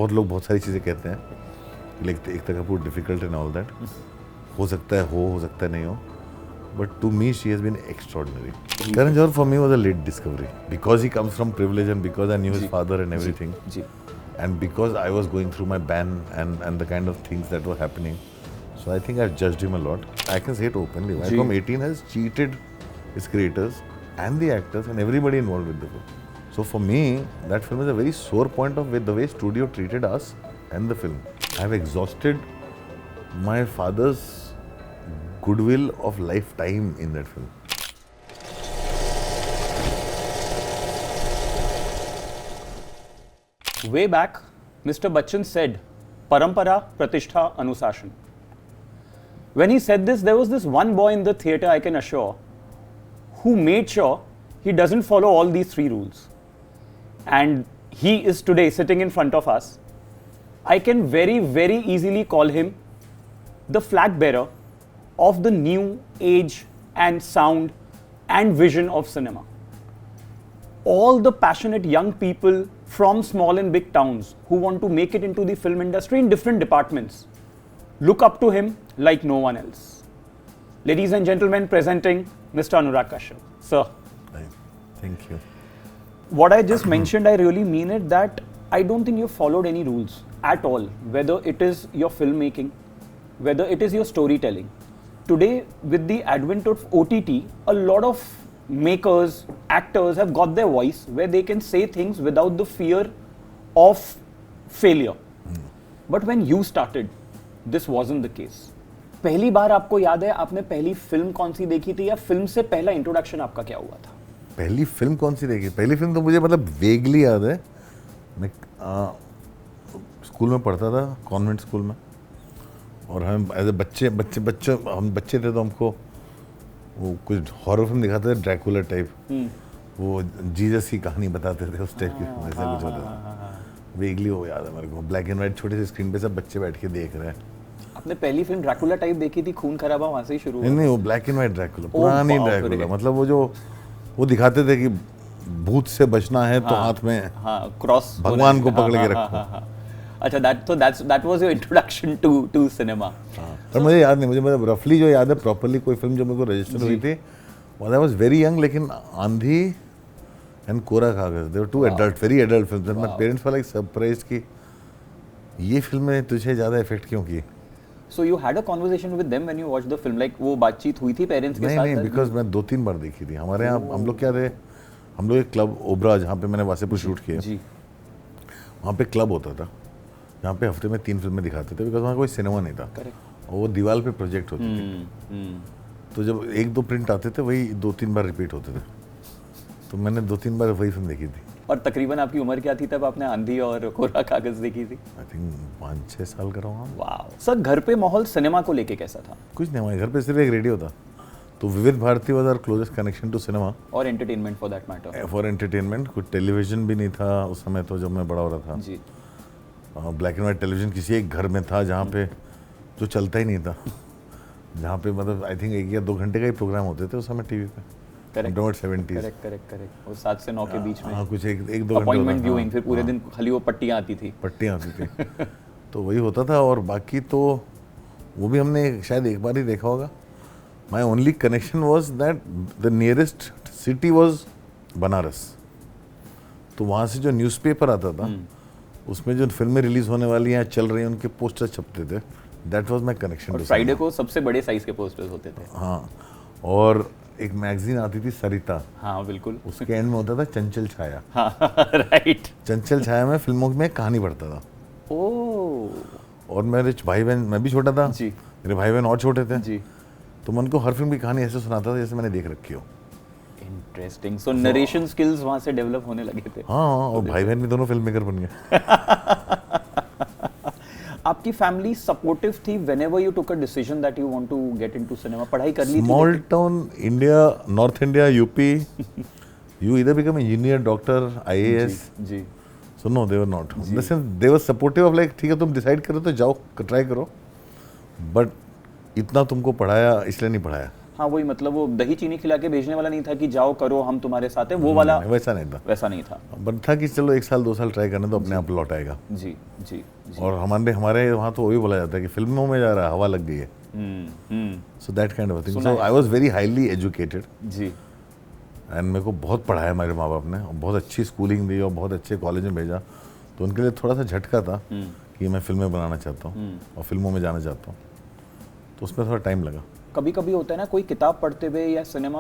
बहुत लोग बहुत सारी चीज़ें कहते हैं लेकिन Ekta Kapoor difficult and all that, हो सकता है हो सकता है नहीं हो, but to me she has been extraordinary. Karan Johar for me was a late discovery because he comes from privilege and because I knew his father and everything, and because I was going through my ban and the kind of things that were happening, so I think I've judged him a lot. I can say it openly. Viacom 18 has cheated its creators and the actors and everybody involved with the film. So for me, that film is a very sore point of the way studio treated us and the film. I have exhausted my father's goodwill of lifetime in that film. Way back, Mr. Bachchan said, "Parampara, Pratishtha, Anushasan." When he said this, there was this one boy in the theatre, I can assure, who made sure he doesn't follow all these 3 rules. And he is today sitting in front of us. I can very, very easily call him the flag bearer of the new age and sound and vision of cinema. All the passionate young people from small and big towns who want to make it into the film industry in different departments look up to him like no one else. Ladies and gentlemen, presenting Mr. Anurag Kashyap. Sir. Thank you. What I just mentioned, I really mean it, that I don't think you followed any rules at all, whether it is your filmmaking, whether it is your storytelling. Today, with the advent of OTT, a lot of makers, actors have got their voice where they can say things without the fear of failure. But when you started, this wasn't the case. पहली बार आपको याद है आपने पहली film कौन सी देखी थी, या फिल्म से पहला इंट्रोडक्शन आपका क्या हुआ था? पहली फिल्म कौन सी देखी? पहली फिल्म तो मुझे मतलब वेगली याद है। मैं स्कूल में पढ़ता था, कॉन्वेंट स्कूल में, और हम एज ए हम बच्चे थे तो हमको वो कुछ हॉरर फिल्म दिखाते थे, ड्रैकुला टाइप, वो जीसस की कहानी बताते थे, उस टाइप की वैसा कुछ होता था। वेगली वो याद है मेरे को, ब्लैक एंड व्हाइट छोटे से स्क्रीन पे सब बच्चे बैठ के देख रहे हैं। आपने पहली फिल्म ड्रैकुला टाइप देखी थी, खून खराबा वहां से ही शुरू हुआ? नहीं, वो ब्लैक एंड व्हाइट ड्रैकुला, पुरानी ड्रैकुला, मतलब वो जो वो दिखाते थे कि भूत से बचना है तो हाथ में क्रॉस भगवान को पकड़ के रखो। अच्छा, that was your introduction to cinema. पर मुझे याद नहीं, मुझे मतलब रफली जो याद है, प्रॉपर्ली कोई फिल्म जो मेरे को रजिस्टर हुई थी, आई वाज वेरी यंग, लेकिन आंधी एंड कोरा कागज, दे वर 2 adult, very adult films, and my parents were like surprised कि ये फिल्में तुझे ज्यादा इफेक्ट क्यों की। So you had a conversation with them when you watched the film, like वो बातचीत हुई थी पेरेंट्स के साथ? नहीं, बिकॉज मैं 2-3 बार देखी थी। हमारे यहाँ हम लोग क्या थे, हम लोग एक क्लब ओबरा, जहाँ पे मैंने वासेपुर शूट किया, वहाँ पे क्लब होता था जहाँ पे हफ्ते में 3 फिल्में दिखाते थे, बिकॉज वहाँ कोई सिनेमा नहीं था। और वो दीवार पे प्रोजेक्ट होती थी, तो जब 1-2 प्रिंट आते थे वही 2-3 बार रिपीट होते थे, तो मैंने 2-3 बार वही फिल्म देखी थी। और तकरीबन आपकी उम्र क्या थी तब आपने आंधी और कोरा कागज देखी थी? आई थिंक 5-6 साल का रहा। वाह सर, घर पे माहौल सिनेमा को लेके कैसा था? कुछ नहीं, हमारे घर पे सिर्फ एक रेडियो था, तो Vividh Bharati was our closest connection to cinema और entertainment for that matter. For entertainment, कुछ टेलीविजन भी नहीं था उस समय, तो जब मैं बड़ा हो रहा था जी, ब्लैक एंड वाइट टेलीविजन किसी एक घर में था, जहाँ पे जो चलता ही नहीं था, जहाँ पे मतलब आई थिंक 1 या 2 घंटे का ही प्रोग्राम होते थे उस समय टीवी पे। Correct, 70s, correct. वो 7 से 9 के बीच में, हाँ, कुछ 1-2 अपॉइंटमेंट व्यूइंग, फिर पूरे दिन खाली वो पट्टियाँ आती थी। तो वही होता था, और बाकी तो वो भी हमने शायद एक बार ही देखा होगा। My only connection was that the nearest city was Banaras, तो वहाँ से जो न्यूज़पेपर आता था उसमें जो फिल्में रिलीज होने वाली हैं, चल रही हैं, उनके पोस्टर छपते थे। That was my connection. और फ्राइडे को सबसे बड़े साइज के पोस्टर्स होते थे। हाँ, और एक मैगजीन आती थी सरिता। हाँ बिल्कुल। उसके एंड में होता था चंचल छाया। हाँ राइट। चंचल छाया में फिल्मों में कहानी पढ़ता था। ओह। और मेरे भाई बहन, मैं भी छोटा था जी, मेरे भाई बहन और छोटे थे जी, तो मैं उनको हर फिल्म की कहानी ऐसे सुनाता था जैसे मैंने देख रखी हो। इंटरेस्टिंग। सो नरेशन स्किल्स वहाँ से डेवलप होने लगे थे। हाँ, और भाई बहन भी दोनों फिल्म मेकर बन गए। आपकी फैमिली सपोर्टिव थी whenever you took a decision that you want to get into cinema? पढ़ाई कर ली थी? Small town India, north India, UP, you either become engineer, doctor, IAS. जी। So no, they were not. In the sense, they were supportive of like, ठीक है तुम decide करो तो जाओ ट्राई करो, बट इतना तुमको पढ़ाया इसलिए नहीं पढ़ाया। हाँ वही मतलब वो दही चीनी खिला के भेजने वाला नहीं था कि जाओ करो हम तुम्हारे साथ है, वो वाला वैसा नहीं था। वैसा नहीं था, बट था कि चलो 1 साल 2 साल ट्राई करना तो अपने आप लौट आएगा। जी जी जी। और हमारे वहाँ तो वो भी बोला जाता है कि फिल्मों में जा रहा है, हवा लग गई है, so that kind of thing. So I was very highly educated जी। एंड मेरे को बहुत पढ़ाया मेरे माँ बाप ने, और बहुत अच्छी स्कूलिंग दी और बहुत अच्छे कॉलेज में भेजा, तो उनके लिए थोड़ा सा झटका था कि मैं फिल्में बनाना चाहता हूँ और फिल्मों में जाना चाहता हूँ, तो उसमें थोड़ा टाइम लगा। कभी कभी होता है ना, कोई किताब पढ़ते हुए या सिनेमा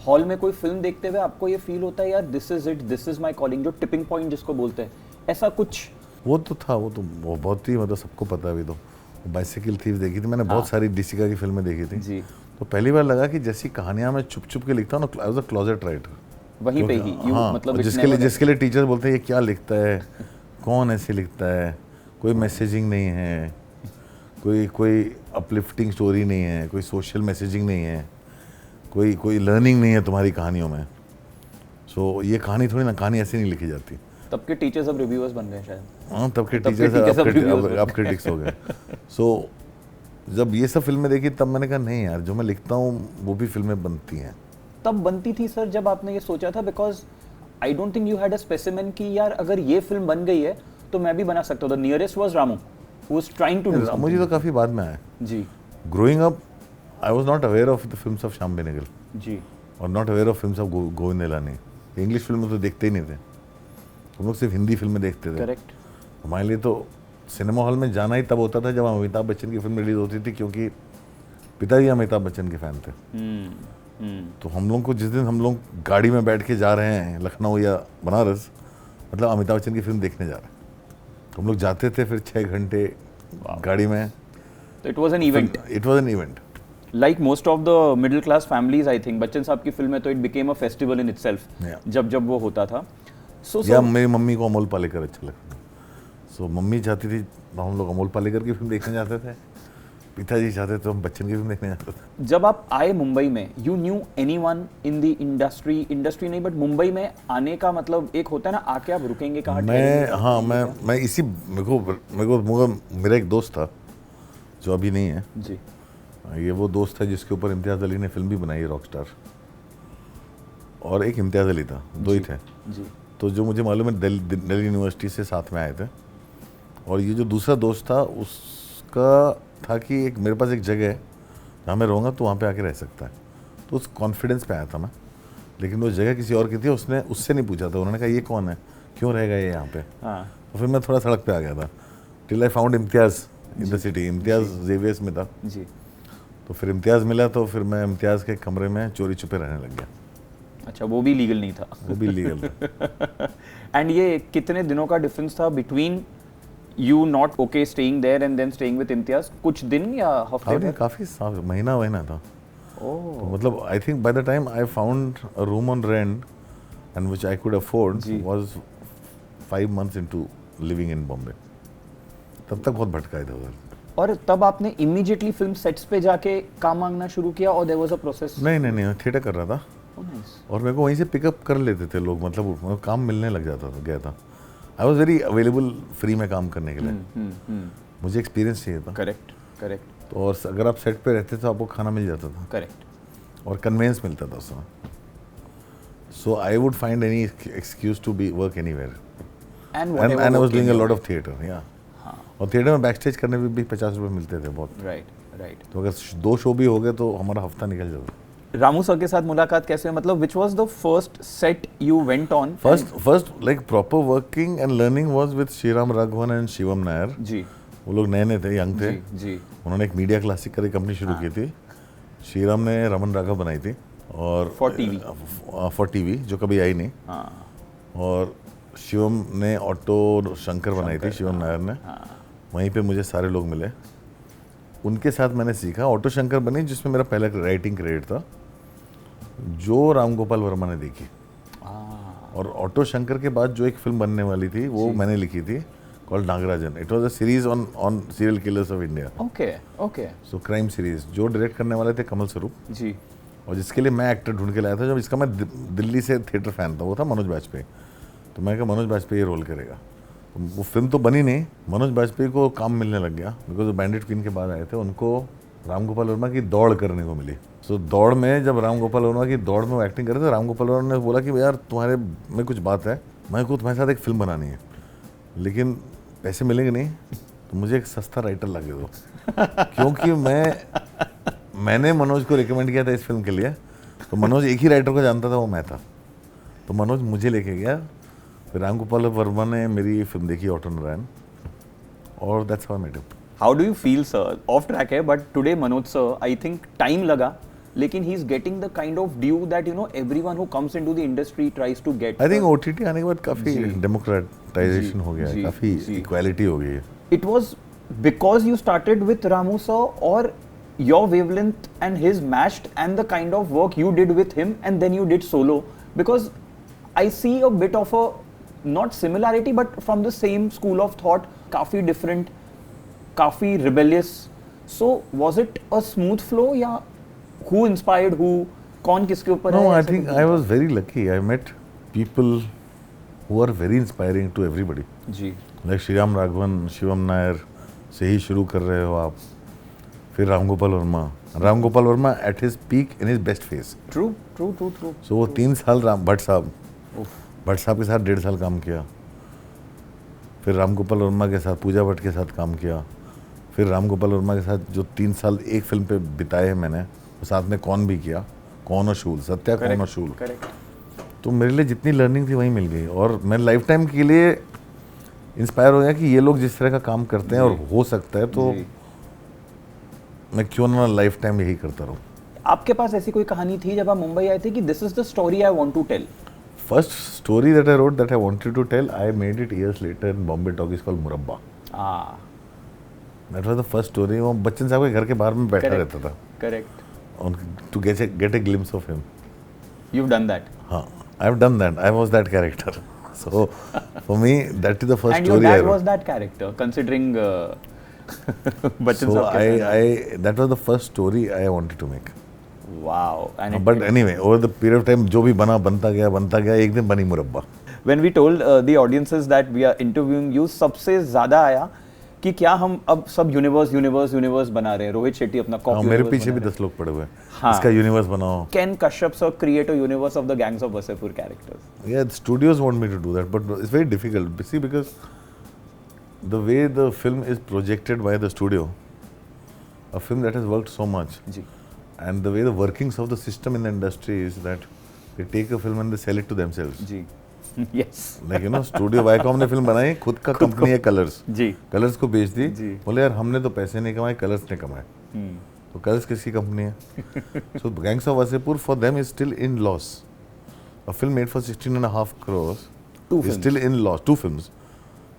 हॉल में कोई फिल्म देखते हुए आपको ये फील होता है यार this is it, this is my calling, जो टिपिंग पॉइंट जिसको बोलते हैं, ऐसा कुछ? वो तो था, वो बहुत ही मतलब सबको पता है अभी तो। बाइसिकल थीव देखी थी मैंने, बहुत सारी डिसिका की फिल्में देखी थी जी। तो पहली बार लगा कि जैसी कहानियां मैं छुप छुप के लिखता हूँ ना, I was a closet writer वहीं पे ही हाँ, मतलब जिसके लिए टीचर बोलते हैं ये क्या लिखता है, कौन ऐसे लिखता है, कोई मैसेजिंग नहीं है, कोई अपलिफ्टिंग स्टोरी नहीं है, कोई सोशल मैसेजिंग नहीं है, कोई लर्निंग नहीं है तुम्हारी कहानियों में। सो ये कहानी थोड़ी ना, कहानी ऐसे नहीं लिखी जाती। तब के टीचर्स अब रिव्यूअर्स बन गए शायद। हाँ, तब के टीचर्स अब क्रिटिक्स हो गए। सो जब ये सब फिल्में देखी तब मैंने कहा नहीं यार, जो मैं लिखता हूँ वो भी फिल्में बनती हैं। तब बनती थी सर जब आपने ये सोचा था? Because I don't think you had a specimen कि यार अगर ये फिल्म बन गई है तो मैं भी बना सकता हूँ। The nearest was Ramu who was trying to do Ramu ji तो काफ़ी बाद में आए जी। Growing up I was not aware of the films of Shyam Benegal ji. और not aware of films of Govind Nihalani. English फिल्में तो देखते ही नहीं थे हम लोग, सिर्फ हिंदी फिल्में देखते थे। करेक्ट। हमारे लिए तो सिनेमा हॉल में जाना ही तब होता था जब अमिताभ बच्चन की फिल्म रिलीज होती थी, क्योंकि पिताजी अमिताभ बच्चन के फैन थे। तो हम लोग को जिस दिन हम लोग गाड़ी में बैठ के जा रहे हैं लखनऊ या बनारस, मतलब अमिताभ बच्चन की फिल्म देखने जा रहे हैं, तो हम लोग जाते थे फिर 6 घंटे गाड़ी में। तो it was an event. It was an event. Like most of the middle class families I think, Bachchan साहब की फिल्म है तो it became a festival in itself जब वो होता था। या मेरी मम्मी को अमोल पालेकर अच्छा लगता था, सो मम्मी चाहती थी हम लोग अमोल पालेकर की फिल्म देखने जाते थे, पिताजी चाहते थे हम बच्चन की फिल्म देखने जाते थे। जब आप आए मुंबई में, you new anyone in the industry नहीं बट मुंबई में आने का मतलब एक होता है ना, आके आप रुकेंगे कहाँ? मैं इसी मेरे को मेरा एक दोस्त था जो अभी नहीं है जी। ये वो दोस्त है जिसके ऊपर इम्तियाज़ अली ने फिल्म भी बनाई है रॉकस्टार, और एक इम्तियाज़ अली था, दो ही थे जी। तो जो मुझे मालूम है दिल्ली यूनिवर्सिटी से साथ में आए थे, और ये जो दूसरा दोस्त था उसका था कि एक मेरे पास एक जगह है जहाँ मैं रहूँगा तो वहाँ पे आके रह सकता है, तो उस कॉन्फिडेंस पे आया था मैं। लेकिन वो जगह किसी और की थी, उसने उससे नहीं पूछा था, उन्होंने कहा ये कौन है, क्यों रहेगा ये यहाँ पे। हाँ। तो फिर मैं थोड़ा सड़क पे आ गया था, till I found Imtiaz in the city. Imtiaz Xavier's में था जी। तो फिर इम्तियाज़ मिला, तो फिर मैं इम्तियाज़ के कमरे में चोरी छुपे रहने लग गया। अच्छा, वो भी लीगल नहीं था? वो भी लीगल था। एंड ये कितने दिनों का डिफरेंस था between you not okay staying there and then staying with Imtiaz? कुछ दिन या हफ्ते में? काफ़ी महीना था। तो मतलब I think by the time I found a room on rent and which I could afford was 5 months into living in Bombay. तब तक बहुत भटका था उधर। और तब आपने इमीडिएटली फिल्म सेट्स पे जाके काम मांगना शुरू किया और देयर वाज अ प्रोसेस? नहीं, थिएटर कर रहा था। और मेरे को वहीं से पिकअप कर लेते थे लोग, मतलब काम मिलने लग जाता था, गया था। I was very available free में काम करने के लिए। मुझे एक्सपीरियंस चाहिए था। करेक्ट। तो और अगर आप सेट पे रहते तो आपको खाना मिल जाता था। करेक्ट। और कन्वेंस मिलता था उस समय। So I would find any excuse to be work anywhere and I was doing a lot of theatre. या और थिएटर में बैक स्टेज करने में भी 50 रुपये मिलते थे बहुत। राइट। तो अगर 2 शो भी हो गए तो हमारा हफ्ता निकल जाता। रामू सर के साथ मुलाकात कैसे हुई? मतलब which was the first set you went on? First like proper working and learning was with Shriram Raghavan and Shivam Nair. जी। वो लोग नए थे, यंग थे। जी। उन्होंने एक मीडिया क्लासिक करके कंपनी शुरू की थी। श्रीराम ने रमन राघव बनाई थी और फॉर टीवी जो कभी आई नहीं। और शिवम ने ऑटो शंकर बनाई थी, शिवम नायर ने। वहीं पे मुझे सारे लोग मिले, उनके साथ मैंने सीखा। ऑटो शंकर बनी जिसमें मेरा पहला राइटिंग क्रेडिट था, जो राम गोपाल वर्मा ने देखी। और ऑटो शंकर के बाद जो एक फिल्म बनने वाली थी वो मैंने लिखी थी, called Nagarajan. It was a series on serial killers of India. Okay. So crime series, जो डायरेक्ट करने वाले थे कमल स्वरूप जी। और जिसके लिए मैं एक्टर ढूंढ के लाया था, जब इसका मैं दिल्ली से थिएटर फैन था, वो था मनोज बाजपेयी। तो मैं कहा मनोज बाजपेयी ये रोल करेगा। तो वो फिल्म तो बनी नहीं, मनोज बाजपेयी को काम मिलने लग गया, बिकॉज बैंडिट क्वीन के बाद आए थे, उनको राम गोपाल वर्मा की दौड़ करने को मिली। सो दौड़ में जब राम गोपाल वर्मा की दौड़ में वो एक्टिंग कर रहे थे, राम गोपाल वर्मा ने बोला कि यार तुम्हारे में कुछ बात है, मैं को तुम्हारे साथ एक फिल्म बनानी है, लेकिन पैसे मिलेंगे नहीं, तो मुझे एक सस्ता राइटर ला के दो। क्योंकि मैंने मनोज को रिकमेंड किया था इस फिल्म के लिए, तो मनोज एक ही राइटर को जानता था, वो मैं था, तो मनोज मुझे लेके गया। फिर राम गोपाल वर्मा ने मेरी फिल्म देखी ऑटो नारायण, और that's how I met him. How do you feel sir, off track है but today Manoj sir I think time लगा, लेकिन he is getting the kind of due that you know everyone who comes into the industry tries to get. I think OTT आने के बाद काफी democratisation हो गया है, काफी इक्वालिटी हो गई है। It was because you started with Ramu sir, और your wavelength and his matched, and the kind of work you did with him and then you did solo, because I see a bit of a not similarity but from the same school of thought, काफी different, काफी rebellious. So was it a smooth flow या who inspired who, कौन किसके ऊपर? No, I think I was very lucky. I met people who are very inspiring to everybody. Ji. Like Shriram Raghavan, Shivam Nair से ही शुरू कर रहे हो आप, फिर Ram Gopal Varma at his peak in his best phase. True. So वो 3 साल भट्ट साहब के साथ 1.5 साल काम किया, फिर राम गोपाल वर्मा के साथ, पूजा भट्ट के साथ काम किया, फिर राम गोपाल वर्मा के साथ जो 3 साल एक फिल्म पे बिताए हैं मैंने, वो साथ में कौन भी किया, कौन और शूल, सत्या कौन और शूल। तो मेरे लिए जितनी लर्निंग थी वही मिल गई, और मैं लाइफ टाइम के लिए इंस्पायर हो गया कि ये लोग जिस तरह का काम करते हैं और हो सकता है, तो मैं क्यों ना लाइफ टाइम यही करता रहूं। आपके पास ऐसी कोई कहानी थी जब आप मुंबई आए थे कि this is the story I want to tell? First story that I wrote that I wanted to tell, I made it years later in Bombay Talkies called Murabba. That was the first story. वो बच्चन साहब के घर के बाहर में बैठा रहता था। Correct. To get a glimpse of him. You've done that? हाँ, I've done that. I was that character. So for me, that is the first and story your I dad wrote. was that character, considering Bachchan So sahab that was the first story I wanted to make. Wow. And but anyway, over the period of time, जो भी बनता गया, एक दिन बनी मुरब्बा। When we told the audiences that we are interviewing you, सबसे ज़्यादा आया कि क्या हम अब सब यूनिवर्स बना रहे हैं। रोहित शेट्टी अपना कॉप मेरे पीछे भी 10 लोग पड़े हुए हैं। हाँ, इसका यूनिवर्स बनाओ। Can Kashyap sir create a universe of the Gangs of Wasseypur characters? Yeah, the studios want me to do that, but it's very difficult. See, because the way the film is projected by the studio, a film that has worked so much, and the way the workings of the system in the industry is that they take a film and they sell it to themselves. Yes. Like, you know, studio Viacom ने film बनाई, खुद का company है colours, colours को बेच दी, बोले यार हमने तो पैसे नहीं कमाए, कलर्स ने कमाए। तो कलर्स किसकी कंपनी है? So Gangs of Wasseypur for them is still in loss. A film made for 16.5 crores is still in loss. 2 films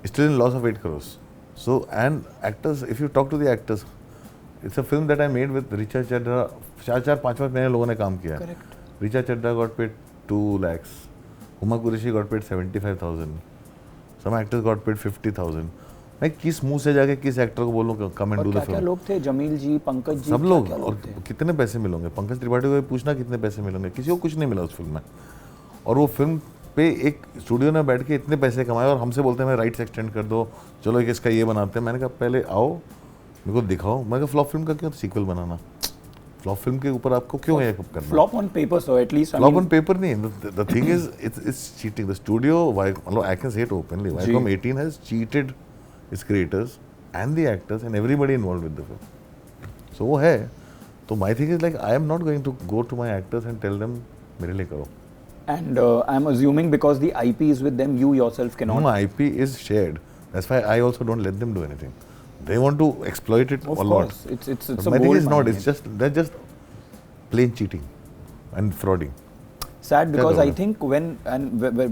is still in loss of 8 crores. So, and actors, if you talk to the actors, it's a film that I made with Richa Chadha. 4-5 महीने लोगों ने काम किया। Richa Chadha got paid 2 lakhs. Uma Qureshi got paid 75,000. Some actors got paid 50,000. मैं किस मुंह से जाके किस एक्टर को बोलूँ come and do the film? क्या लोग थे? जमील जी, पंकज जी, सब लोग। और कितने पैसे मिलेंगे? पंकज त्रिपाठी को पूछना कितने पैसे मिलेंगे, किसी को कुछ नहीं मिला उस फिल्म में। और वो फिल्म पे एक स्टूडियो में बैठ के इतने पैसे कमाए और हमसे बोलते हैं मैं राइट्स एक्सटेंड कर दो, चलो एक इसका ये बनाते हैं। मैंने कहा पहले आओ मेरे को दिखाओ। मैंने कहा फ्लॉप फिल्म का क्यों सीक्वल बनाना? फ्लॉप फिल्म के ऊपर आपको क्यों ये करना? Flop on paper, so at least flop on paper नहीं, the thing is it's cheating. The studio, मतलब I can say it openly, Viacom 18 has cheated its creators and the actors and everybody involved with the film. So वो है। तो my thing is like I am not going to go to my actors and tell them मेरे लिए करो। And I'm assuming because the IP is with them, you yourself cannot. No, IP is shared. That's why I also don't let them do anything. They want to exploit it a lot. It's but a my thing gold is not. mine. It's just they're just plain cheating and frauding. Sad because I think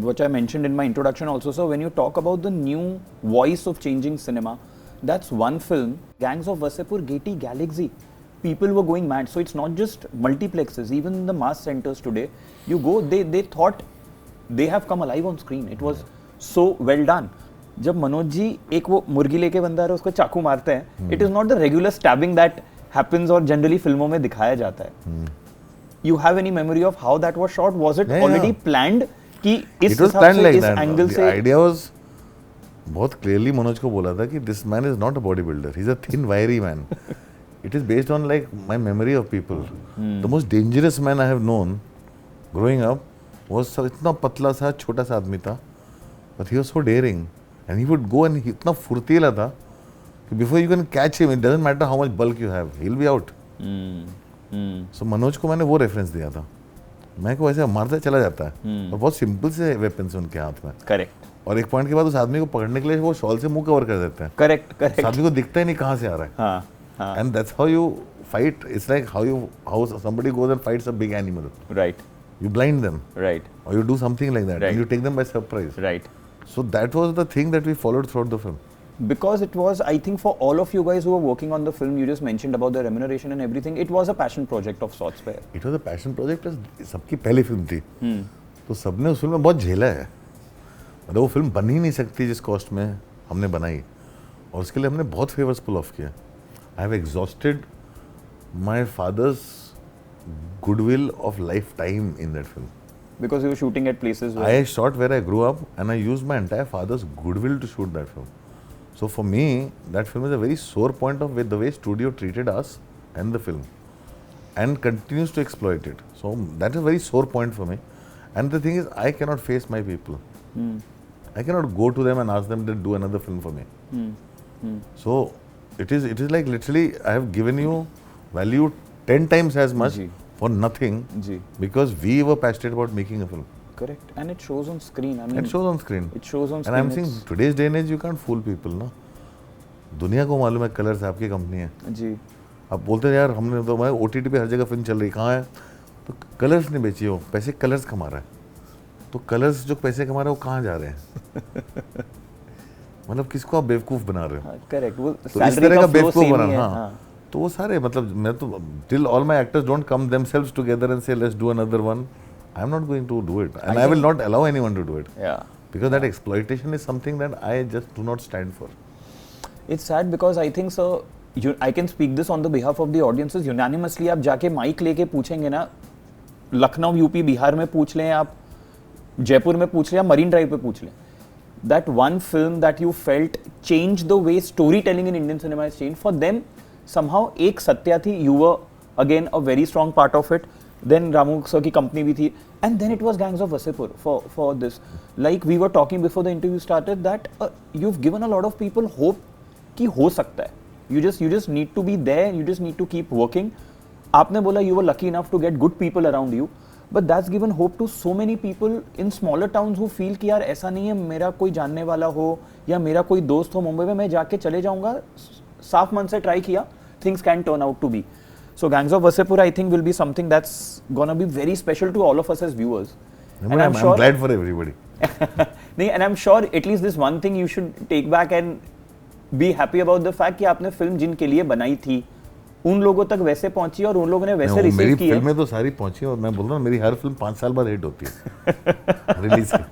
which I mentioned in my introduction also. So when you talk about the new voice of changing cinema, that's one film, Gangs of Wasseypur, Getty Galaxy. People were going mad. So it's not just multiplexes. Even in the mass centers today, you go, they thought they have come alive on screen. It was so well done. जब मनोज जी एक वो मुर्गी लेके बंदा है उसको चाकू मारते हैं, it is not the regular stabbing that happens or generally फिल्मों में दिखाया जाता है. You have any memory of how that was shot? Was it already planned कि इस हिसाब से इस एंगल से? The idea was बहुत clearly मनोज को बोला था कि this man is not a bodybuilder. He's a thin wiry man. It is based on like my memory of people. The most dangerous man I have known growing up was इतना पतला सा छोटा सा आदमी था, but he was so daring and he would go and इतना फुर्तीला था कि before you can catch him, it doesn't matter how much bulk you have, he'll be out. So Manoj को मैंने वो रेफरेंस दिया था, मैं को ऐसे मारता चला जाता है और बहुत सिंपल से वेपन्स उनके हाथ में. करेक्ट. और एक पॉइंट के बाद उस आदमी को पकड़ने के लिए वो शॉल से मुंह कवर कर देते हैं. Correct correct. आदमी को दिखता ही नहीं कहाँ से आ रहा है. हाँ हाँ. And that's how you fight. It's like how somebody goes and fights a big animal. Right. You blind them. Right. Or you do something like that. Right. And you take them by surprise. Right. So that was the thing that we followed throughout the film. Because it was, I think, for all of you guys who were working on the film, you just mentioned about the remuneration and everything. It was a passion project of sorts. It was a passion project. सबकी पहली film थी. तो सबने उस film में बहुत झेला है. मतलब वो फिल्म बन ही नहीं सकती जिस कॉस्ट में हमने बनाई. और उसके लिए हमने बहुत फेवर्स पुल ऑफ किया. I have exhausted my father's goodwill of lifetime in that film. Because you were shooting at places where... I shot where I grew up and I used my entire father's goodwill to shoot that film. So for me, that film is a very sore point of the way studio treated us and the film and continues to exploit it. So that is a very sore point for me. And the thing is, I cannot face my people. I cannot go to them and ask them to do another film for me. So it is like literally I have given you value 10 times as much for nothing because we were passionate about making a film. Correct. And it shows on screen. I mean, it shows on screen. It shows on screen. And I'm saying today's day and age you can't fool people, ना. दुनिया को मालूम है colours आपकी company है. जी. आप बोलते हैं यार हमने तो मैं OTT पे हर जगह फिल्म चल रही, कहाँ है? तो कलर्स ने बेची हो, पैसे कलर्स कमा रहा है. तो कलर्स जो पैसे कमा रहे हैं वो कहाँ जा रहे हैं? मतलब किसको आप बेवकूफ़ बना रहे हो? करेक्ट. वो तो इस तरह का बेवकूफ़ बनाना. हाँ. तो वो सारे मतलब मैं तो till all my actors don't come themselves together and say let's do another one. I'm not going to do it, and I will not allow anyone to do it. Yeah. Because that exploitation is something that I just do not stand for. It's sad because I think so. I can speak this on the behalf of the audiences. Unanimously, आप जाके mic लेके पूछेंगे ना, Lucknow, UP, Bihar में पूछ लें, आप जयपुर में पूछ लें, या मरीन ड्राइव पे पूछ लें. That one film that you felt changed the way storytelling in Indian cinema has changed. For them, somehow एक सत्या थी. You were again a very strong part of it. Then Ramu sir की company भी थी. And then it was Gangs of Wasseypur for this. Like we were talking before the interview started that you've given a lot of people hope कि हो सकता है. You just need to be there. You just need to keep working. आपने बोला you were lucky enough to get good people around you. But that's given hope to so many people in smaller towns who feel कि यार ऐसा नहीं है मेरा कोई जानने वाला हो या मेरा कोई दोस्त हो मुंबई में, मैं जाके चले जाऊँगा, साफ मन से ट्राई किया, things can turn out to be. So Gangs of Wasseypur I think will be something that's gonna be very special to all of us as viewers. And I'm sure, glad for everybody. And I'm sure at least this one thing you should take back and be happy about the fact कि आपने film जिनके लिए बनाई थी उन लोगों तक वैसे पहुंची और उन लोगों ने वैसे रिसीव की है. मेरी फिल्में तो सारी पहुंची और मैं बोल रहा हूँ मेरी हर फिल्म 5 साल बाद हिट होती है रिलीज की.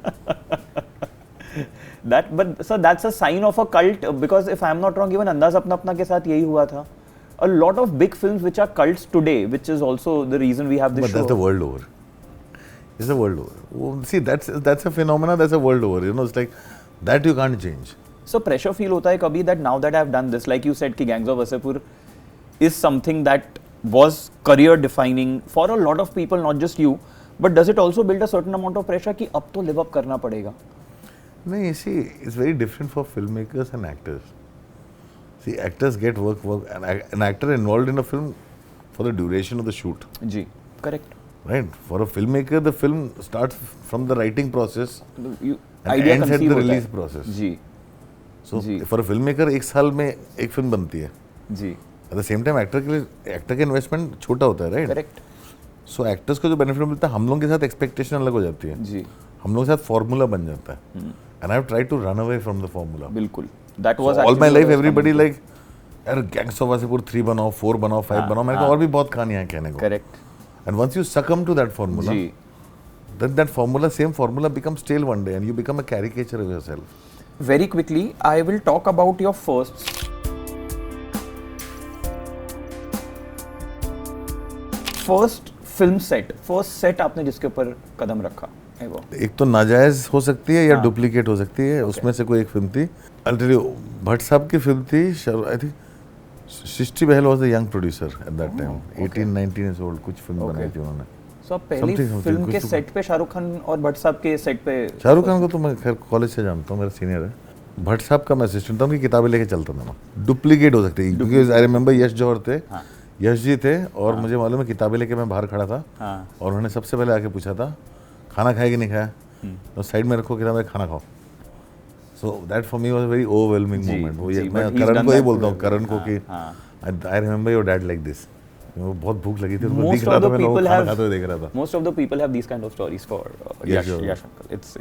But so that's a sign of a cult because if I'm not wrong, even Andaz Apna Apna के साथ यही हुआ था. A lot of big films which are cults today, which is also the reason we have this show. But that's the world over. It's the world over. See, that's a phenomena. That's a world over. You know, it's like that you can't change. So pressure feel होता है कभी that now that I've done this, like you said, कि Gangs of Wasseypur is something that was career defining for a lot of people, not just you. But does it also build a certain amount of pressure कि अब तो live up करना पड़ेगा? नहीं, see, it's very different for filmmakers and actors. See, actors get work. An actor involved in a film for the duration of the shoot. Ji, correct. Right. For a filmmaker, the film starts from the writing process and ends at the release process. Ji. So for a filmmaker, एक साल में एक film बनती है. जी. At the same time, actor के लिए actor का investment छोटा होता है, right? Correct. So actors को जो benefit मिलता है, हम लोगों के साथ expectation अलग हो जाती है. जी. हम लोगों के साथ formula बन जाता है. And I have tried to run away from the formula. बिल्कुल. That was so all my life everybody like यार Gangs of Wasseypur 3 बनाओ, 4 बनाओ, 5 बनाओ, मेरे को और भी बहुत कहानियाँ हैं कहने को. Correct. And once you succumb to that formula, then that formula, same formula becomes stale one day and you become a caricature of yourself. Very quickly, I will talk about your first film set. First set आपने जिसके ऊपर कदम रखा है वो? एक तो नाजायज हो सकती है या डुप्लीकेट हो सकती है. उसमें से कोई एक फिल्म थी. I'll tell you, भट्ट साहब की फिल्म थी, I think Srishti Behl was the young producer at that time, 18-19 years old. कुछ फिल्म बनाई थी उन्होंने। सो आप पहली फिल्म के सेट पे शाहरुख खान और भट्ट साहब के सेट पे? शाहरुख खान को तो मैं खैर कॉलेज से जानता हूँ, मेरा सीनियर है। भट्ट साहब का मैं असिस्टेंट था, उनकी किताबें लेके चलता था मैं। डुप्लीकेट हो सकती है क्योंकि आई रिमेंबर यश जौहर थे, यश जी थे, और मुझे मालूम है किताबें लेके मैं बाहर खड़ा था और उन्होंने सबसे पहले आके पूछा था खाना खाए कि नहीं खाया, तो साइड में रखो किताबें, खाना खाओ। So that for me was a very overwhelming moment. वो मैं करण को ही बोलता हूँ, करण को कि I remember your dad like this. वो बहुत भूख लगी थी, उसको दिख रहा था, मैं लोग खाना खाते हुए देख रहा था। Most of the people have these kind of stories for Yash uncle. It's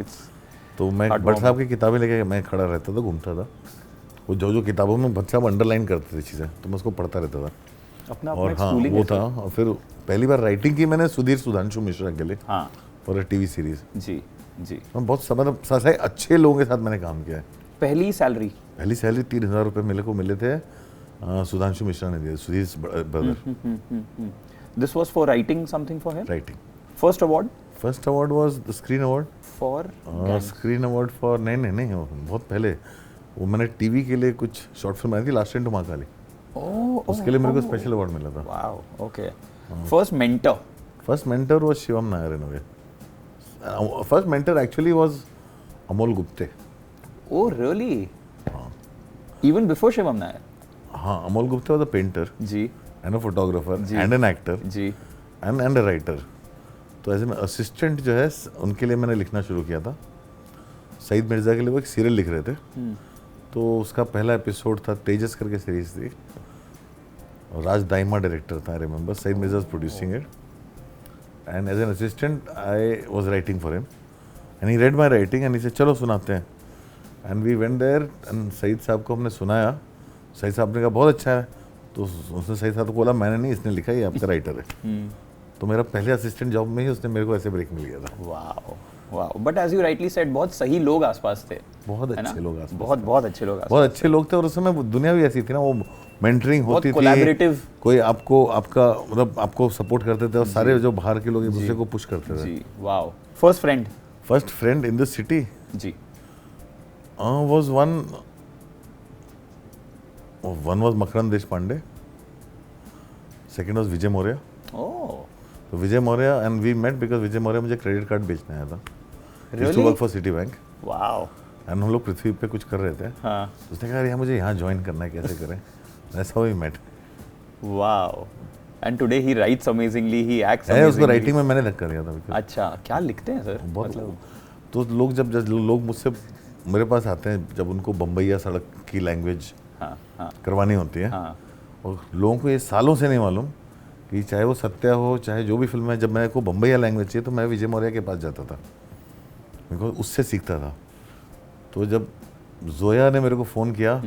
तो मैं भट्ट साहब की किताबें लेके मैं खड़ा रहता था, घूमता था। वो जो किताबों में भट्ट साहब अंडरलाइन करते थे चीज़ें, तो मैं उसको पढ़ता रहता था। अपना और हाँ वो था। और फिर पहली बार राइटिंग की मैंने सुधीर सुधांशु मिश्रा के लिए फॉर अ टीवी सीरीज। जी जी। मैं बहुत मतलब सारे अच्छे लोगों के साथ मैंने काम किया है। पहली सैलरी 3,000 रुपये मिले थे, सुधांशु मिश्रा ने दिए, Sudhir brother. This was for writing something for him? Writing. First award was the screen award for screen award for नहीं बहुत पहले। वो मैंने टीवी के लिए कुछ शॉर्ट फिल्म आई थी, लास्ट टाइम टू महाकाली। उसके लिए मेरे को स्पेशल अवार्ड मिला था। Wow, okay. First mentor was Shivam Nair in a way. First mentor actually was Amol Gupte. Oh really? Even before Shivam Nair? हाँ, Amol Gupte was a painter जी, and a photographer and an actor जी, एंड अ राइटर। तो एज एन असिस्टेंट जो है उनके लिए मैंने लिखना शुरू किया था। सईद मिर्ज़ा के लिए वो एक सीरियल लिख रहे थे, तो उसका पहला एपिसोड था, तेजस करके सीरीज थी, राज दाइमा डायरेक्टर था, I remember. Saeed Mirza was producing it and as an assistant I was writing for him and he read my writing and इसे चलो सुनाते हैं। And we went there and Saeed साहब को हमने सुनाया। सईद साहब ने कहा बहुत अच्छा है, तो उसने सईद साहब को बोला मैंने नहीं, इसने लिखा है, ये आपका राइटर है। तो मेरा पहले असिस्टेंट जॉब में ही उसने मेरे को ऐसे ब्रेक मिल गया था। Wow wow. But as you rightly said, बहुत सही लोग आसपास थे, बहुत अच्छे लोग आसपास, बहुत अच्छे लोग आसपास, बहुत अच्छे लोग थे। और उस समय दुनिया भी ऐसी थी ना, वो मेंटरिंग होती थी, कोलैबोरेटिव, कोई आपका मतलब आपको सपोर्ट करते थे और सारे जो बाहर के लोग एक दूसरे को पुश करते थे। जी, wow. First friend in this city जी was one was Makarand Deshpande, second was Vijay Maurya. तो Vijay Maurya and we met because Vijay Maurya मुझे क्रेडिट कार्ड बेचने आया था। To work for Citibank. Wow. And हम लोग पृथ्वी पे कुछ कर रहे थे। उसने कहा यार मुझे यहाँ ज्वाइन करना है, कैसे करें? That's how we met. Wow. And today he writes amazingly, he acts amazingly. उसको राइटिंग में मैंने धक्का दिया था। अच्छा, क्या लिखते हैं सर? मतलब तो लोग जब लोग मुझसे मेरे पास आते हैं, जब उनको बम्बईया सड़क की लैंग्वेज करवानी होती है, और लोगों को ये सालों से नहीं मालूम कि चाहे वो सत्या हो, चाहे जो भी फिल्म है, जब मेरे को बम्बईया लैंग्वेज चाहिए तो मैं विजय मौर्य के पास जाता था, बिकॉज उससे सीखता था। तो जब जोया ने मेरे को फ़ोन किया,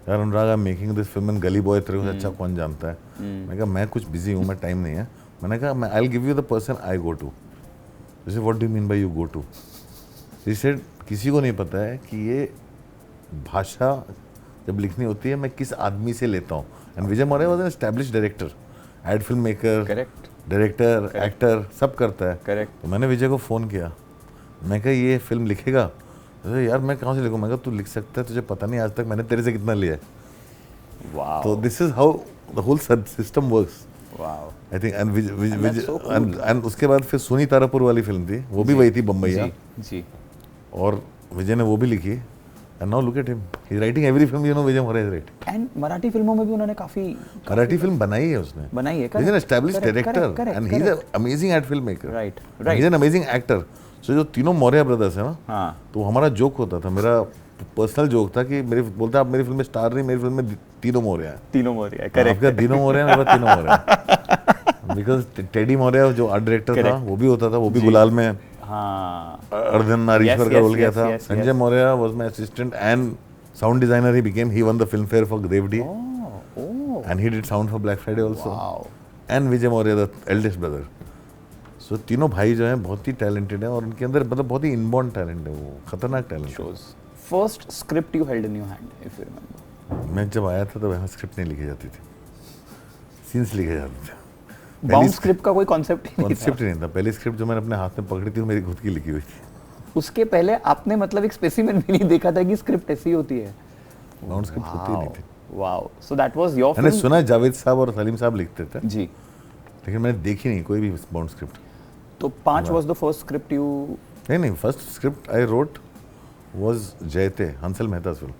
यार Anurag I am making this film, Gully Boy तेरे को अच्छा कौन जानता है? मैं कहा मैं कुछ बिजी हूँ, मैं टाइम नहीं है। मैंने कहा मैं I will give you the person I go to. जैसे what do you mean by you go to? He said किसी को नहीं पता है कि ये भाषा जब लिखनी होती है मैं किस आदमी से लेता हूँ। And Vijay Maurya was an established director, ad film maker, director, actor, सब करता है। करेक्ट। तो मैंने विजय को फ़ोन किया, मैं कहा ये फिल्म लिखेगा? तो यार मैं कहाँ से लिखूँ? मैं कहा तू लिख सकता है, तुझे पता नहीं आज तक मैंने तेरे से कितना लिया है। वाओ। तो this is how the whole system works. Wow. I think and उसके बाद फिर सुनी तारापुर वाली फिल्म थी, वो भी वही थी, बम्बईया जी। और विजय ने वो भी लिखी। And now look at him. He's writing every film, you know, Vijay Maury is writing. And Marathi फिल्मों में भी उन्होंने काफी मराठी फिल्म बनाई है उसने। बनाई है। He's an established director and he's an amazing ad filmmaker. Right. He's an amazing actor. So जो तीनों मौर्य ब्रदर्स है ना, तो हमारा जोक होता था, मेरा पर्सनल जोक था कि मेरे बोलता आप मेरी फिल्म में स्टार नहीं, मेरी फिल्म में तीनों मौर्य हैं। तीनों मौर्य है, करेक्ट। आपका तीनों मौर्य है, मेरा तीनों मौर्य है। बिकॉज टेडी मौर्य जो आर्ट डायरेक्टर था, वो भी होता था, वो भी गुलाल में अर्धन नारीश्वर का रोल किया था। Sanjay Maurya was my assistant and sound designer he became. He won the Filmfare for Gravity. And he did sound for Black Friday also. Wow. And Vijay Maurya, the eldest brother. So तीनों भाई जो हैं बहुत ही talented हैं और उनके अंदर मतलब बहुत ही inborn talent है, वो खतरनाक talent है। First script you held in your hand, if you remember. मैं जब आया था तो वहाँ स्क्रिप्ट नहीं लिखी जाती थी, सीन्स लिखे जाते थे। बाउंड स्क्रिप्ट का कोई कॉन्सेप्ट ही नहीं था। पहली स्क्रिप्ट जो मैंने अपने हाथ में पकड़ी थी वो मेरी खुद की लिखी हुई थी। उसके पहले आपने मतलब एक स्पेसिमेन भी नहीं देखा था कि स्क्रिप्ट ऐसी होती है? बाउंड स्क्रिप्ट होती ही नहीं थी। Wow. So that was your मैंने film? सुना है जावेद साहब और सलीम साहब लिखते थे, जी. लेकिन मैंने देखी नहीं कोई भी बॉन्ड स्क्रिप्ट. तो 5 was the first script you... नहीं, first script I wrote was जयते, हंसल मेहता's film.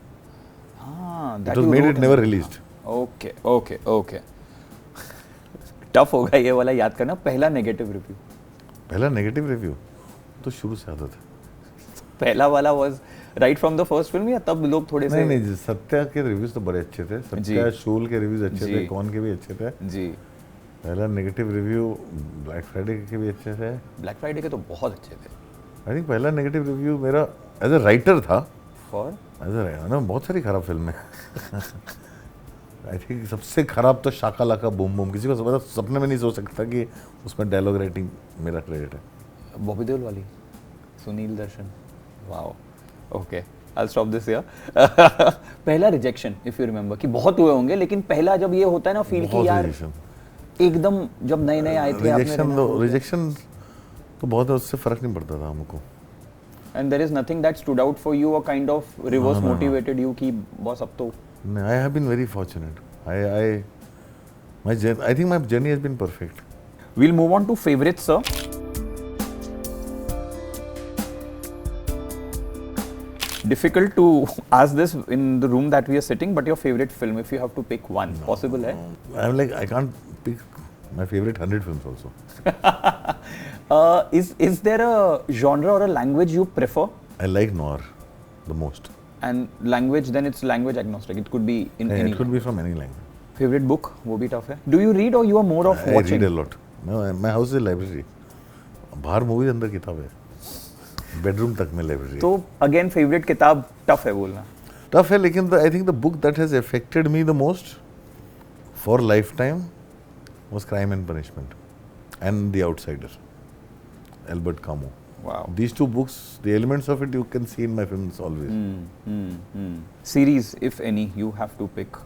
हाँ, It that was you made, wrote it never in- released. Okay. Tough होगा ये वाला याद करना. पहला नेगेटिव रिव्यू. पहला नेगेटिव रिव्यू तो शुरू से आता था. पहला वाला was right from the first film या तब लोग थोड़े से... नहीं, सत्या के रिव्यूज तो बड़े अच्छे थे. सत्या शूल के रिव्यूज अच्छे जी. थे, कौन के भी अच्छे थे. जी. पहला नेगेटिव रिव्यू ब्लैक फ्राइडे के भी अच्छे थे. ब्लैक फ्राइडे के तो बहुत अच्छे थे. आई थिंक पहला नेगेटिव रिव्यू मेरा एज अ राइटर था. फॉर एज अ राइटर ना बहुत सारी खराब फिल्म है. आई थिंक सबसे खराब तो शाका लाका बूम बूम. किसी को मतलब सपने में नहीं सोच सकता कि उसमें डायलॉग राइटिंग मेरा क्रेडिट है. बॉबी देओल वाली, Sunil Darshan. Wow. Okay, I'll stop this here. पहला रिजेक्शन इफ यू रिमेंबर, कि बहुत हुए होंगे लेकिन पहला जब ये होता है ना फील कि यार एकदम जब नए नए आए थे आपने रिजेक्शन तो बहुत है, उससे फर्क नहीं पड़ता था हमको. And there is nothing that stood out for you or kind of reverse motivated you कि बस अब तो... I have been very fortunate. I think my journey has been perfect. We'll move on to favorites, sir. Difficult to ask this in the room that we are sitting, but your favorite film, if you have to pick one, possible hai? I'm like, I can't pick my favorite 100 films also. Is there a genre or a language you prefer? I like noir the most. And language, then it's language agnostic. It could be in any. It could be from any language. Favorite book, वो भी tough है. Do you read or you are more of watching? I read a lot. No, my house is a library. बाहर movie अंदर किताब है. Bedroom तक में library. तो again favorite किताब tough है बोलना. Tough है, लेकिन I think the book that has affected me the most for lifetime was Crime and Punishment and The Outsider, Albert Camus. Wow. These two books, the elements of it you can see in my films always. Series, if any, you have to pick.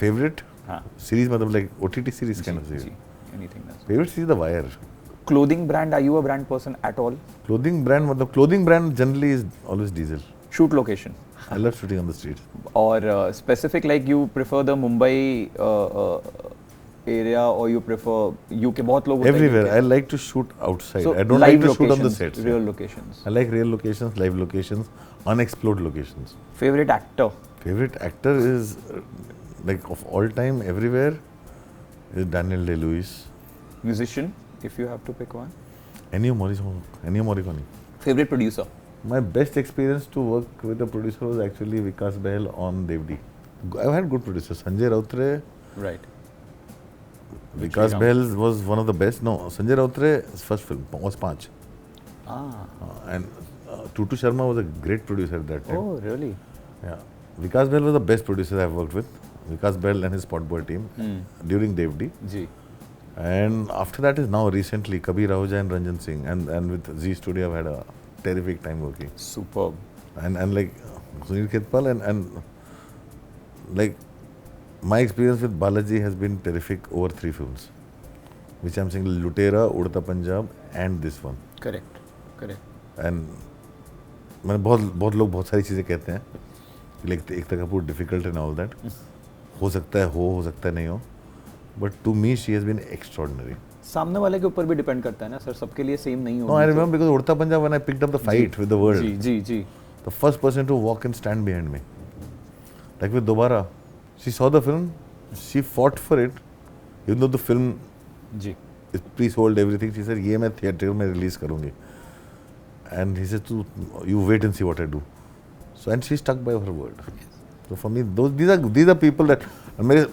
Favorite? हाँ. Series मतलब like OTT series kind of series. Anything else. Favorite series The Wire. Clothing brand, are you a brand person at all? Clothing brand मतलब clothing brand generally is always Diesel. Shoot location. I love shooting on the streets. Or specific, like you prefer the Mumbai area or you prefer UK? बहुत लोग होते हैं Everywhere. UK. I like to shoot outside. So I don't like to shoot on the locations, sets. real locations. I like real locations, live locations, unexplored locations. Favorite actor? Favorite actor is like of all time everywhere is Daniel Day-Lewis. Musician, if you have to pick one? Ennio Morricone. Favorite producer? My best experience to work with a producer was actually Vikas Behl on Devdi. I've had good producers. Sanjay Rautre. Right. Vikas Behl was one of the best. No, Sanjay Rautre's first film was Panch. And Tutu Sharma was a great producer at that time. Oh, really? Yeah. Vikas Behl was the best producer I've worked with. Vikas Behl and his Spot Boy team during Devdi. Ji. And after that is now recently Kabir Ahuja and Ranjan Singh. And with Z Studio I've had a terrific time working. Superb. And like Sunil Ketpal and like my experience with Balaji has been terrific over 3 films, which I'm saying Lutera, Udta Punjab and this one. Correct. And मैंने बहुत लोग बहुत सारी चीज़ें कहते हैं like Ekta Kapoor difficult and all that. हो सकता है नहीं हो. But to me she has been extraordinary. सामने वाले के ऊपर भी डिपेंड करता है ना सर, सबके लिए सेम नहीं होगा. No, I remember because Udta Punjab when I picked up the fight with the world. Ji. The first person to walk and stand behind me. Like with Dobaaraa. She saw the film, she fought for it, even though the film is pre-sold everything. She said, "ये मैं theatre में release करूँगी." And he said, "You wait and see what I do." So and she stuck by her word. So for me, these are people that मेरे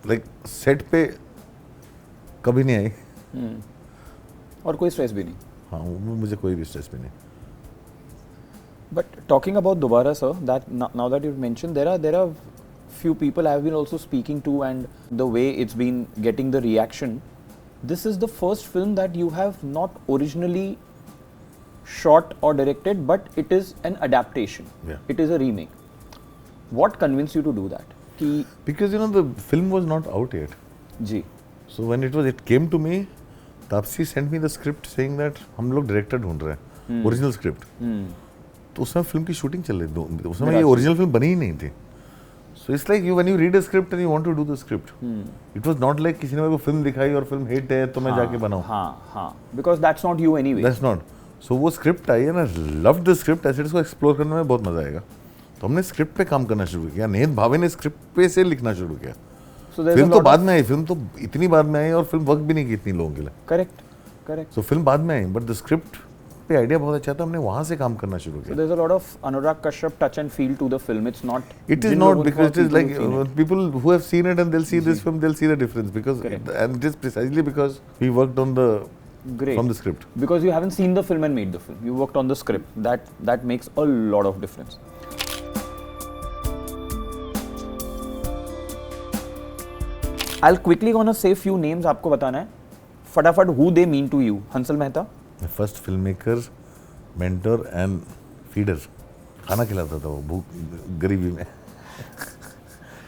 like set पे कभी नहीं आई. और कोई स्ट्रेस भी नहीं. हाँ, मुझे कोई भी स्ट्रेस भी नहीं. But talking about Dobaaraa, sir, that now that you've mentioned, there are few people I have been also speaking to, and the way it's been getting the reaction. This is the first film that you have not originally shot or directed, but it is an adaptation. Yeah. It is a remake. What convinced you to do that? Because the film was not out yet. Ji. So when it came to me, Taapsee sent me the script saying that हम लोग director ढूंढ रहे हैं, original script. तो उसमें film की shooting चल रही थी. उसमें ये ओरिजिनल फिल्म बनी ही नहीं थी. So it's like when you read a script and you want to do the script. It was not like किसी ने मेरे को फिल्म दिखाई और फिल्म हिट है तो मैं जाके बनाऊं. हाँ. Because that's not you anyway. That's not. So वो स्क्रिप्ट आई है ना, loved the script. ऐसे इसको एक्सप्लोर करने में बहुत मजा आएगा. तो हमने स्क्रिप्ट पे काम करना शुरू किया. नेत भावे ने स्क्रिप्ट पे से लिखना शुरू किया. फिल्म तो बाद में आई, फिल्म तो इतनी बाद में आई और फिल्म वर्क भी नहीं की इतनी लोगों के लिए. करेक्ट. So फिल्म बाद में आई, बट द स्क्रिप्ट पे आइडिया बहुत अच्छा था, हमने वहां से काम करना शुरू किया. So there's a lot of Anurag Kashyap touch and feel to the film. It's not. It is not, because it is like people who have seen it and they'll see this film, they'll see the difference, because and it is precisely because we worked on the from the script. Because you haven't seen the film and made the film. You worked on the script. That makes a lot of difference. I'll quickly gonna say few names. आपको बताना है. फटाफट who they mean to you. Hansal Mehta. My first filmmaker, mentor and feeder. खाना खिलाता था वो भूख गरीबी में.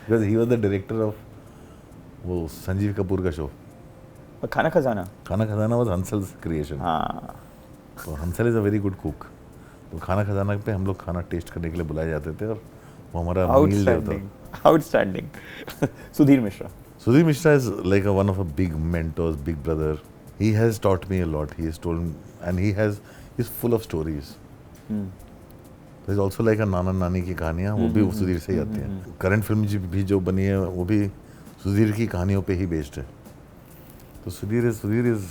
Because he was the director of वो संजीव कपूर का शो. खाना खजाना. खाना खजाना was Hansal's creation. हाँ. तो Hansal is a very good cook. तो खाना खजाना पे हम लोग खाना टेस्ट करने के लिए बुलाए जाते थे और वो हमारा मील देता था. Outstanding. Sudhir Mishra. Sudhir Mishra is like one of a big mentors, big brother. He has taught me a lot. He has told me, and he's full of stories. There's also like a नाना नानी की कहानियाँ, वो भी सुधीर से ही आती हैं. Current film भी जो बनी है वो भी सुधीर की कहानियों पे ही बेस्ड है. तो Sudhir is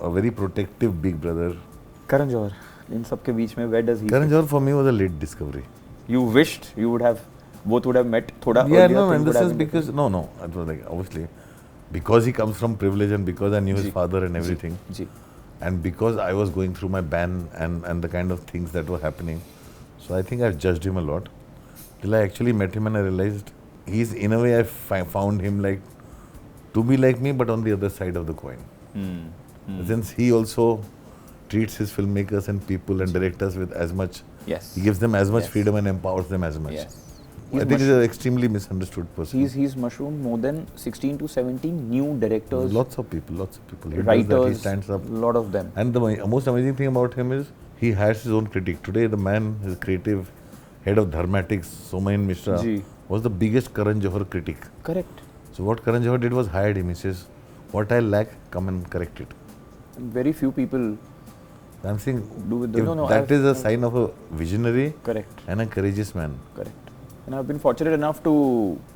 a very protective big brother. Karan Johar. इन सब के बीच में where does he? Karan Johar for me was a late discovery. You wished you would have both would have met थोड़ा Yeah, earlier. no, and this is because no, it was like obviously because he comes from privilege and because I knew his father and everything. Ji. And because I was going through my ban and the kind of things that were happening, so I think I've judged him a lot. Till I actually met him and I realized he's in a way I found him like to be like me, but on the other side of the coin. Since he also treats his filmmakers and people and directors with as much. Yes. He gives them as much freedom and empowers them as much. Yes. I think he's an extremely misunderstood person. He's mushroomed more than 16 to 17 new directors. Lots of people. He writers, does that, he stands up. A lot of them. And the most amazing thing about him is he has his own critic. Today, the man, his creative head of Dharmatics, Somain Mishra, was the biggest Karan Johar critic. Correct. So what Karan Johar did was hired him. He says, "What I lack, come and correct it." Very few people. I'm saying do with that is a sign of a visionary. Correct. And a courageous man. Correct. And I've been fortunate enough to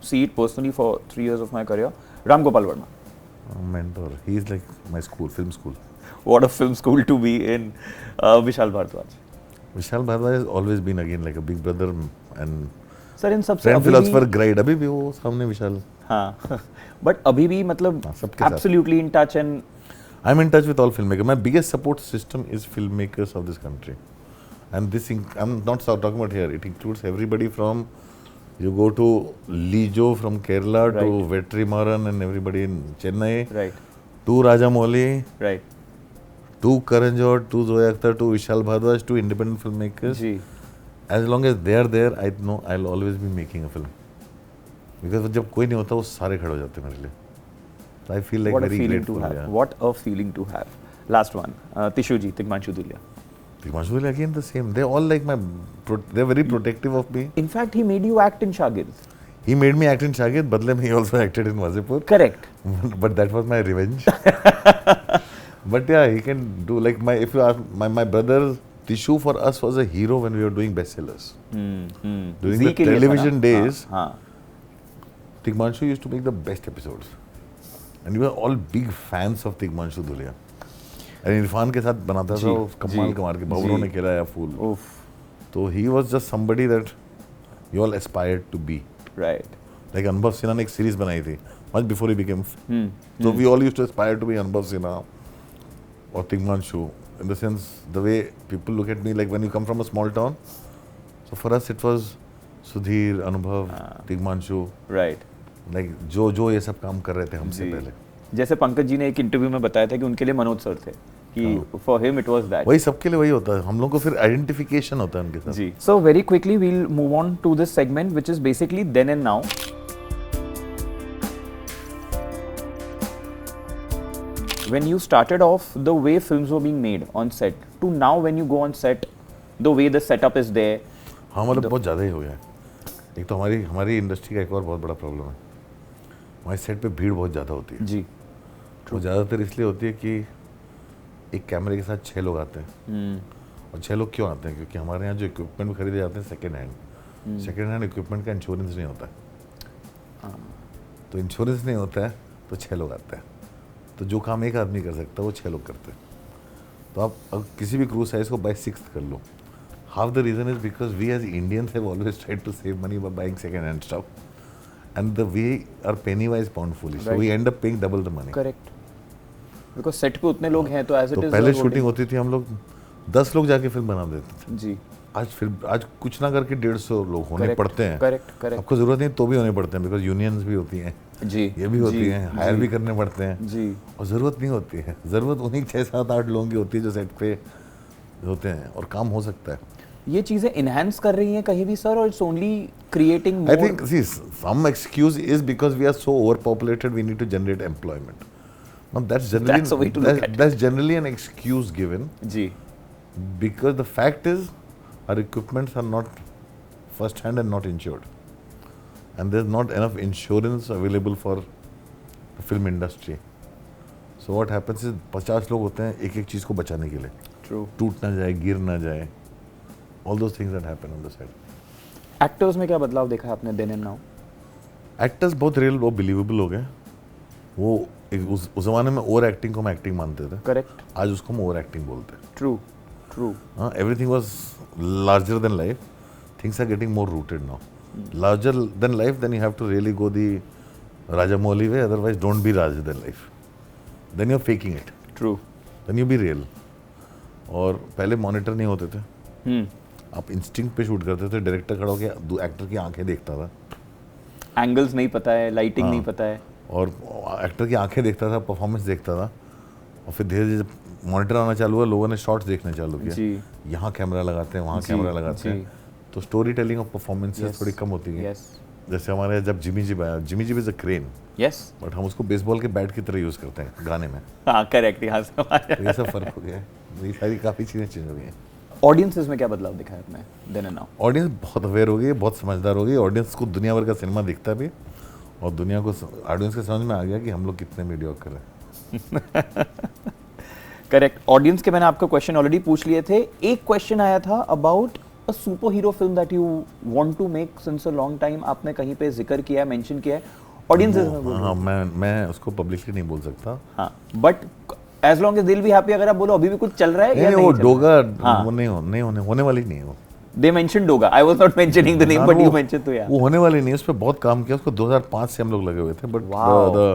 see it personally for 3 years of my career. Ram Gopal Varma. Mentor. He's like my school, film school. What a film school to be in. Vishal Bhardwaj. Vishal Bhardwaj has always been again like a big brother and Sir, in सबसे friend philosopher guide. अभी भी वो सामने विशाल. हाँ. But अभी भी मतलब absolutely in touch and. I'm in touch with all filmmakers. My biggest support system is filmmakers of this country. And this, I'm not talking about here. It includes everybody from, you go to Lijo from Kerala to Vetrimaran and everybody in Chennai. Right. To Rajamouli. Right. To Karan Johar, to Zoya Akhtar, to Vishal Bhardwaj, to independent filmmakers. Ji. As long as they are there, I know I'll always be making a film. Because जब कोई नहीं होता वो सारे खड़े हो जाते हैं मेरे लिए. So I feel like what very a feeling grateful. To have. Yeah. What a feeling to have. Last one. Tishuji, Tigmanshu Dulia. Tigmanshu Dulia again the same. They're all like they're very protective of me. In fact, he made you act in Shagird. He made me act in Shagird, badle mein he also acted in Wasseypur. Correct. But that was my revenge. But yeah, he can do like if you ask my brother, Tishu for us was a hero when we were doing bestsellers. During the television days, Tigmanshu used to make the best episodes. And we were all big fans of Tigmanshu Dulia. And Irfan के साथ बनाता था वो कमाल के बाबरों ने खेला या फूल. तो he was just somebody that you all aspired to be. Right. Like Anubhav Sinha ने एक series बनाई थी much before he became. So we all used to aspire to be Anubhav Sinha or Tigmanshu. In the sense, the way people look at me, like when you come from a small town. So for us it was Sudhir, Anubhav, Tigmanshu. Right. Like जो ये सब काम कर रहे थे हमसे पहले. जैसे पंकज जी ने एक इंटरव्यू में बताया था कि उनके लिए मनोज सर थे. For him it was that. वही सबके लिए वही होता है. हम लोग को फिर आइडेंटिफिकेशन होता है उनके साथ. जी. So very quickly we'll move on to this segment which is basically then and now. When you started off, the way films were being made on set to now when you go on set, the way the setup is there. हाँ मतलब बहुत ज़्यादा ही हो गया है. एक तो हमारी इंडस्ट्री का एक और बहुत बड़ा प्रॉब्लम है, हमारे सेट पे भीड़ बहुत ज़्यादा होती है जी। वो ज़्यादातर इसलिए होती है कि एक कैमरे के साथ 6 लोग आते हैं और 6 लोग क्यों आते हैं, क्योंकि हमारे यहाँ जो इक्विपमेंट खरीदे जाते हैं सेकेंड हैंड इक्विपमेंट का इंश्योरेंस नहीं होता है। तो इंश्योरेंस नहीं होता है तो 6 लोग आते हैं, तो जो काम एक आदमी कर सकता है वो 6 लोग करते हैं। तो आप अब किसी भी क्रू साइज को बाय 6 कर लो, half the reason is because we as Indians have always tried to save money by buying second hand stuff, and we are penny wise pound foolish, so we end up paying double the money. Correct. Because set पे उतने लोग हैं तो as it is पहले shooting होती थी, हम लोग 10 लोग जाके फिल्म बना देते थे जी। आज कुछ ना करके 150 लोग होने पड़ते हैं। करेक्ट। आपको जरूरत नहीं तो भी होने पड़ते हैं, बिकॉज यूनियंस भी होती हैं जी, ये भी होती हैं, हायर भी करने पड़ते हैं जी। और ज़रूरत नहीं होती है, ज़रूरत उन्हीं 6-7-8 लोगों की होती है जो सेट पे होते हैं और काम हो सकता है। ये चीजें इनहैंस कर रही हैं कहीं भी सर, और it's only creating more? I think see some excuse is because we are so overpopulated we need to generate employment. Now that's generally an excuse given. जी। Because the fact is our equipments are not first hand and not insured, and there's not enough insurance available for the film industry. So what happens is 50 लोग होते हैं एक चीज़ को बचाने के लिए, True. टूट ना जाए, गिर ना जाए, all those things that happen on the set. Actors में क्या बदलाव देखा है आपने देन एंड नाउ? एक्टर्स बहुत रियल, बहुत बिलीवेबल हो गए। वो उस ज़माने में ओवर एक्टिंग को हम एक्टिंग मानते थे, करेक्ट। आज उसको हम ओवर एक्टिंग बोलते हैं। True. Everything was larger than life. Things are getting more rooted now. Larger than life, then you have to really go the Rajamouli way. Otherwise, don't be larger than life. Then you're faking it. True. Then you be real. और पहले monitor नहीं होते थे, आप instinct पे shoot करते थे, director खड़ा होकर एक्टर की आंखें देखता था, एंगल्स नहीं पता है, लाइटिंग नहीं पता है, और एक्टर की आंखें देखता था, परफॉर्मेंस देखता था, और फिर धीरे धीरे मॉनिटर आना चालू हुआ, लोगों ने शॉट्स देखने चालू किया, यहाँ कैमरा लगाते हैं, वहाँ कैमरा लगाते हैं, तो स्टोरी टेलिंग और परफॉर्मेंसेस थोड़ी कम होती है। जैसे हमारे जब जिमी जी आया, जिमी जी इज अ क्रेन, बट हम उसको बेसबॉल के बैट की तरह यूज करते हैं गाने में। हाँ करेक्ट, यहाँ से तो ये सब फर्क हो गया है, ये सारी काफ़ी चीज़ें चेंज हो गई हैं। ऑडियंसेस में क्या बदलाव दिखा है आपने देन एंड नाउ? ऑडियंस बहुत अवेयर हो गई है, बहुत समझदार हो गई। ऑडियंस को दुनिया भर का सिनेमा दिखता भी, और दुनिया को ऑडियंस के समझ में आ गया कि हम लोग कितने मीडियोकर हैं। करेक्ट। ऑडियंस के मैंने आपका क्वेश्चन ऑलरेडी पूछ लिए थे। एक क्वेश्चन आया था about a super hero film that you want to make since a long time. आपने कहीं पे जिक्र किया है, मेंशन किया है, ऑडियंसेस में हाँ, मैं उसको पब्लिकली नहीं बोल सकता। हाँ, बट एज लॉन्ग एज दिल बी हैप्पी, अगर आप बोलो अभी भी कुछ चल रहा है या नहीं? वो डोगा वो नहीं होने वाली नहीं है वो। They mentioned Doga, I was not mentioning the name, but you mentioned तो यार। वो होने वाली नहीं है, उस पर बहुत काम किया, उसको 2005 से हम लोग लगे हुए थे, but the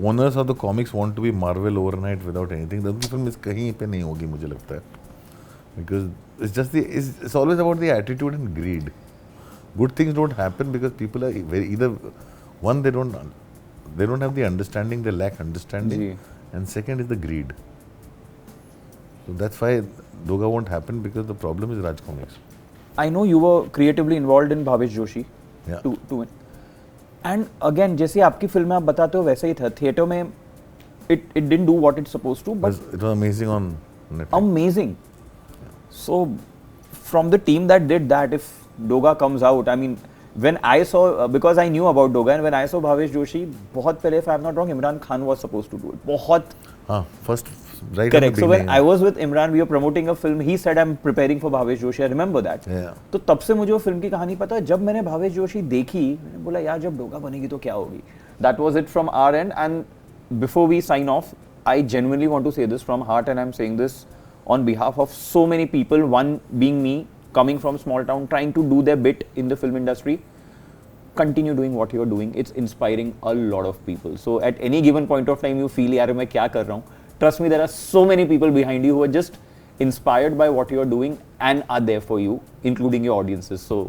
owners of the comics want to be Marvel overnight without anything. The film is कहीं पे नहीं होगी मुझे लगता है, because it's just it's always about the attitude and greed. Good things don't happen because people are either one, they don't have the understanding, they lack understanding, and second is the greed. So that's why Doga won't happen, because the problem is Raj Comics. I know you were creatively involved in Bhavesh Joshi. Yeah. To and again, जैसे आपकी film में आप बताते हो वैसा ही था theatre में. It didn't do what it's supposed to, but it was amazing on Netflix. Amazing. Yeah. So from the team that did that, if Doga comes out, I mean, when I saw because I knew about Doga, and when I saw Bhavesh Joshi, बहुत पहले, if I'm not wrong, Imran Khan was supposed to do it. बहुत. हाँ, first. Right. Correct. So when I was with Imran, we were promoting a film. He said, "I'm preparing for Bhavesh Joshi." I remember that. Yeah. तो तब से मुझे वो film की कहानी पता है। जब मैंने भावेश जोशी देखी, मैंने बोला यार जब डोगा बनेगी तो क्या होगी। That was it from our end. And before we sign off, I genuinely want to say this from heart, and I'm saying this on behalf of so many people. One being me, coming from small town, trying to do their bit in the film industry. Continue doing what you're doing. It's inspiring a lot of people. So at any given point of time, you feel यार मैं क्या कर रहा हूँ। Trust me, there are so many people behind you who are just inspired by what you are doing and are there for you, including your audiences. So,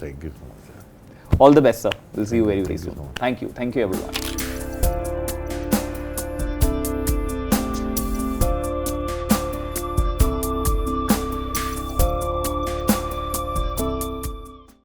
thank you so much. All the best, sir. We'll see you very, very soon. Thank you. Thank you, everyone.